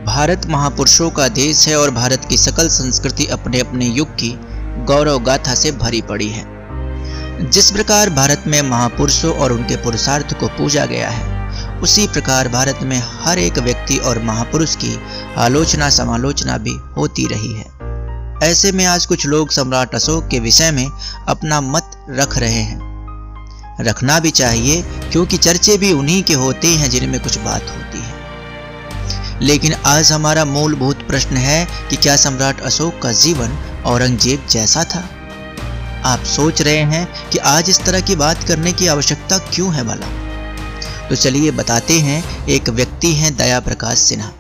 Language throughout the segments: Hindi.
भारत महापुरुषों का देश है और भारत की सकल संस्कृति अपने अपने युग की गौरव गाथा से भरी पड़ी है। जिस प्रकार भारत में महापुरुषों और उनके पुरुषार्थ को पूजा गया है, उसी प्रकार भारत में हर एक व्यक्ति और महापुरुष की आलोचना समालोचना भी होती रही है। ऐसे में आज कुछ लोग सम्राट अशोक के विषय में अपना मत रख रहे हैं। रखना भी चाहिए, क्योंकि चर्चे भी उन्हीं के होते हैं जिनमें कुछ बात होती है। लेकिन आज हमारा मूलभूत प्रश्न है कि क्या सम्राट अशोक का जीवन औरंगजेब जैसा था? आप सोच रहे हैं कि आज इस तरह की बात करने की आवश्यकता क्यों है भला? तो चलिए बताते हैं। एक व्यक्ति हैं दया प्रकाश सिन्हा।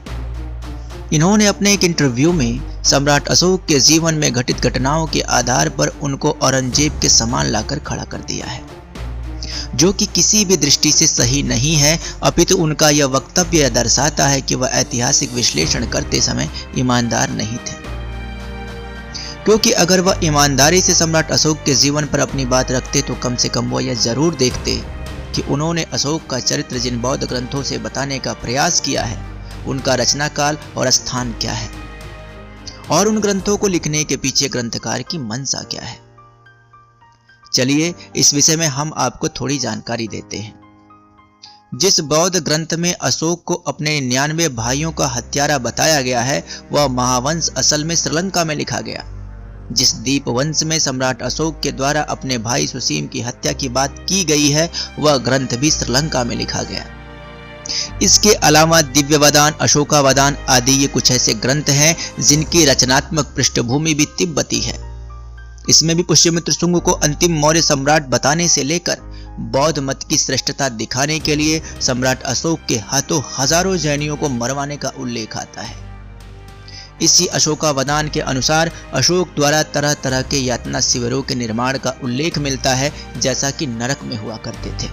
इन्होंने अपने एक इंटरव्यू में सम्राट अशोक के जीवन में घटित घटनाओं के आधार पर उनको औरंगजेब के समान लाकर खड़ा कर दिया है, जो कि किसी भी दृष्टि से सही नहीं है। अपितु उनका यह वक्तव्य यह दर्शाता है कि वह ऐतिहासिक विश्लेषण करते समय ईमानदार नहीं थे, क्योंकि अगर वह ईमानदारी से सम्राट अशोक के जीवन पर अपनी बात रखते तो कम से कम वह यह जरूर देखते कि उन्होंने अशोक का चरित्र जिन बौद्ध ग्रंथों से बताने का प्रयास किया है, उनका रचना काल और स्थान क्या है, और उन ग्रंथों को लिखने के पीछे ग्रंथकार की मंशा क्या है। चलिए इस विषय में हम आपको थोड़ी जानकारी देते हैं। जिस बौद्ध ग्रंथ में अशोक को अपने 99 भाइयों का हत्यारा बताया गया है, वह महावंश असल में श्रीलंका में लिखा गया। जिस दीपवंश में सम्राट अशोक के द्वारा अपने भाई सुसीम की हत्या की बात की गई है, वह ग्रंथ भी श्रीलंका में लिखा गया। इसके अलावा दिव्यवदान, अशोकावदान आदि ये कुछ ऐसे ग्रंथ हैं जिनकी रचनात्मक पृष्ठभूमि भी तिब्बती है। इसमें भी पुष्यमित्र शुंग को अंतिम मौर्य सम्राट बताने से लेकर बौद्ध मत की श्रेष्ठता दिखाने के लिए सम्राट अशोक के हाथों हजारों जैनियों को मरवाने का उल्लेख आता है। इसी अशोकावदान के अनुसार अशोक द्वारा तरह तरह के यातना शिविरों के निर्माण का उल्लेख मिलता है, जैसा कि नरक में हुआ करते थे।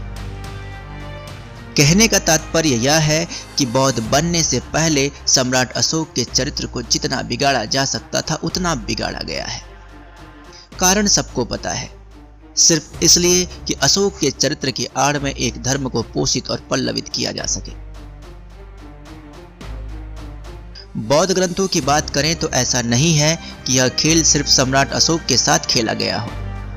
कहने का तात्पर्य यह है कि बौद्ध बनने से पहले सम्राट अशोक के चरित्र को जितना बिगाड़ा जा सकता था उतना बिगाड़ा गया है। कारण सबको पता है, सिर्फ इसलिए कि अशोक के चरित्र की आड़ में एक धर्म को पोषित और पल्लवित किया जा सके। बौद्ध ग्रंथों की बात करें तो ऐसा नहीं है कि यह खेल सिर्फ सम्राट अशोक के साथ खेला गया हो,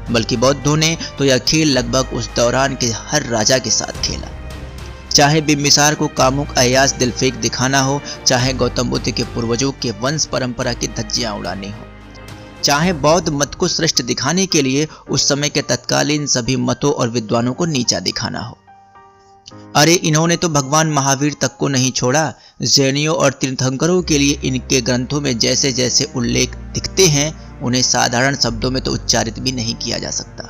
बल्कि बौद्धों ने तो यह खेल लगभग उस दौरान के हर राजा के साथ खेला। चाहे बिम्बिसार को कामुक अय्याश दिलफेक दिखाना हो, चाहे गौतम बुद्ध के पूर्वजों के वंश परंपरा की धज्जियां उड़ानी हो, चाहे बौद्ध मत को श्रेष्ठ दिखाने के लिए उस समय के तत्कालीन सभी मतों और विद्वानों को नीचा दिखाना हो। अरे इन्होंने तो भगवान महावीर तक को नहीं छोड़ा। जैनियों और तीर्थंकरों के लिए इनके ग्रंथों में जैसे जैसे उल्लेख दिखते हैं, उन्हें साधारण शब्दों में तो उच्चारित भी नहीं किया जा सकता।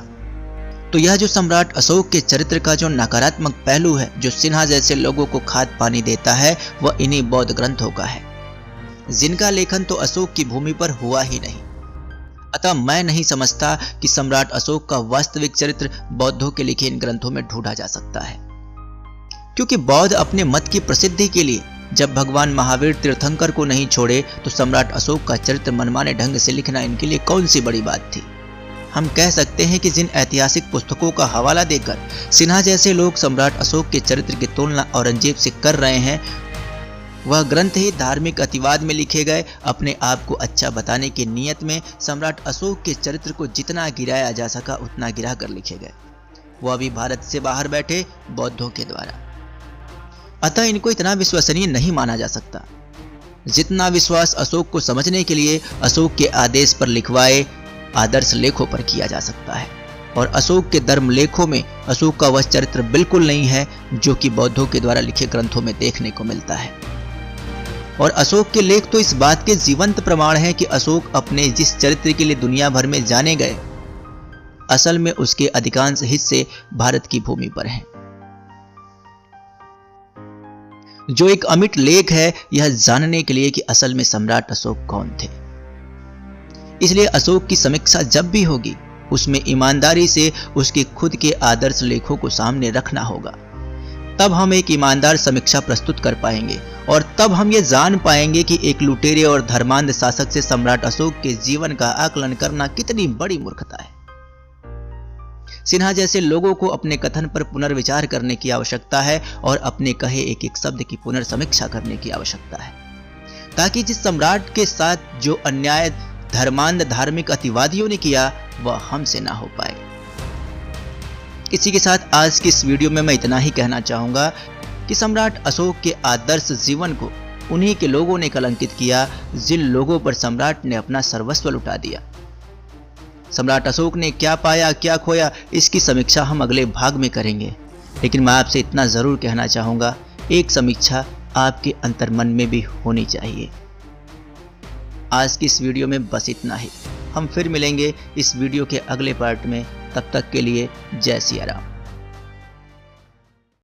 तो यह जो सम्राट अशोक के चरित्र का जो नकारात्मक पहलू है, जो सिन्हा जैसे लोगों को खाद पानी देता है, वह इन्हीं बौद्ध ग्रंथों का है, जिनका लेखन तो अशोक की भूमि पर हुआ ही नहीं। अतः मैं नहीं समझता कि सम्राट अशोक का वास्तविक चरित्र बौद्धों के लिखे इन ग्रंथों में ढूंढा जा सकता है, क्योंकि बौद्ध अपने मत की प्रसिद्धि के लिए जब भगवान महावीर तीर्थंकर को नहीं छोड़े, तो सम्राट अशोक का चरित्र मनमाने ढंग से लिखना इनके लिए कौन सी बड़ी बात थी। हम कह सकते हैं कि जिन ऐतिहासिक पुस्तकों का हवाला देकर सिन्हा जैसे लोग सम्राट अशोक के चरित्र की तुलना औरंगजेब से कर रहे हैं, वह ग्रंथ ही धार्मिक अतिवाद में लिखे गए, अपने आप को अच्छा बताने की नीयत में सम्राट अशोक के चरित्र को जितना गिराया जा सका उतना गिरा कर लिखे गए, वह भी भारत से बाहर बैठे बौद्धों के द्वारा। अतः इनको इतना विश्वसनीय नहीं माना जा सकता जितना विश्वास अशोक को समझने के लिए अशोक के आदेश पर लिखवाए आदर्श लेखों पर किया जा सकता है। और अशोक के धर्म लेखों में अशोक का वह चरित्र बिल्कुल नहीं है जो कि बौद्धों के द्वारा लिखे ग्रंथों में देखने को मिलता है। और अशोक के लेख तो इस बात के जीवंत प्रमाण हैं कि अशोक अपने जिस चरित्र के लिए दुनिया भर में जाने गए, असल में उसके अधिकांश हिस्से भारत की भूमि पर हैं। जो एक अमिट लेख है यह जानने के लिए कि असल में सम्राट अशोक कौन थे। इसलिए अशोक की समीक्षा जब भी होगी, उसमें ईमानदारी से उसके खुद के आदर्श लेखों को सामने रखना होगा। तब हम एक ईमानदार समीक्षा प्रस्तुत कर पाएंगे, और तब हम ये जान पाएंगे कि एक लुटेरे और धर्मांध शासक से सम्राट अशोक के जीवन का आकलन करना कितनी बड़ी मूर्खता है। सिन्हा जैसे लोगों को अपने कथन पर पुनर्विचार करने की आवश्यकता है और अपने कहे एक एक शब्द की पुनर्समीक्षा करने की आवश्यकता है। ताकि जिस सम्राट के साथ जो अन्याय धर्मांध धार्मिक अतिवादियों ने किया वह हमसे ना हो पाए। इसी के साथ आज की इस वीडियो में मैं इतना ही कहना चाहूंगा कि सम्राट अशोक के आदर्श जीवन को उन्हीं के लोगों ने कलंकित किया जिन लोगों पर सम्राट ने अपना सर्वस्व लुटा दिया। सम्राट अशोक ने क्या पाया क्या खोया इसकी समीक्षा हम अगले भाग में करेंगे, लेकिन मैं आपसे इतना जरूर कहना चाहूंगा, एक समीक्षा आपके अंतर्मन में भी होनी चाहिए। आज की इस वीडियो में बस इतना ही। हम फिर मिलेंगे इस वीडियो के अगले पार्ट में। तब तक के लिए जय सिया राम।